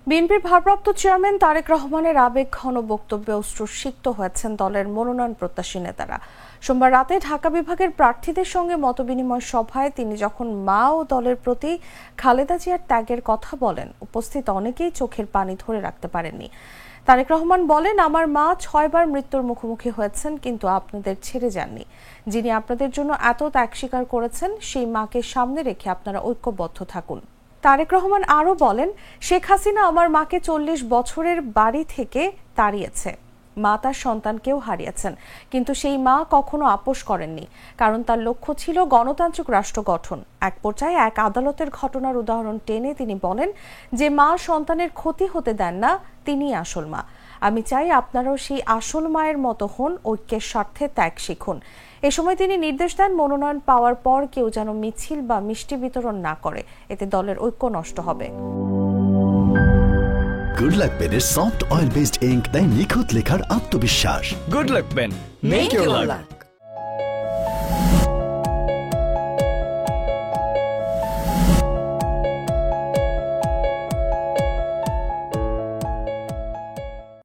বিএনপির ভারপ্রাপ্ত চেয়ারম্যান তারেক রহমানের আবেগঘন বক্তব্যে অশ্রুসিক্ত হয়েছেন দলের মনোনয়ন প্রত্যাশী নেতারা। সোমবার রাতে ঢাকা বিভাগের প্রার্থীদের সঙ্গে মতবিনিময় সভায় তিনি যখন মা ও দলের প্রতি খালেদা জিয়ার ত্যাগের কথা বলেন, উপস্থিত অনেকেই চোখের পানি ধরে রাখতে পারেননি। তারেক রহমান বলেন, আমার মা 6 বার মৃত্যুর মুখোমুখি হয়েছেন, কিন্তু আপনাদের ছেড়ে যাননি। যিনি আপনাদের জন্য এত ত্যাগ স্বীকার করেছেন, সেই মাকে সামনে রেখে আপনারা ঐক্যবদ্ধ থাকুন। তারেক রহমান আরও বলেন, শেখ হাসিনা আমার মাকে 40 বছরের বাড়ি থেকে তাড়িয়েছে। মা তার সন্তানকেও হারিয়েছেন, কিন্তু সেই মা কখনো আপোষ করেননি, কারণ তার লক্ষ্য ছিল গণতান্ত্রিক রাষ্ট্র গঠন। এক পর্যায়ে এক আদালতের ঘটনার উদাহরণ টেনে তিনি বলেন, যে মা সন্তানের ক্ষতি হতে দেন না, তিনিই আসল মা। আমি চাই আপনারাও সেই আসল মায়ের মতো হন, ঐক্যের স্বার্থে ত্যাগ শিখুন। এ সময় তিনি নির্দেশ দেন, মনোনয়ন পাওয়ার পর কেউ যেন মিছিল বা মিষ্টি বিতরণ না করে, এতে দলের ঐক্য নষ্ট হবে। গুড লাক পেনের সফট অয়েল বেসড ইঙ্ক দেয় নিখুঁত লেখার আত্মবিশ্বাস। Good luck pen, make your lakh.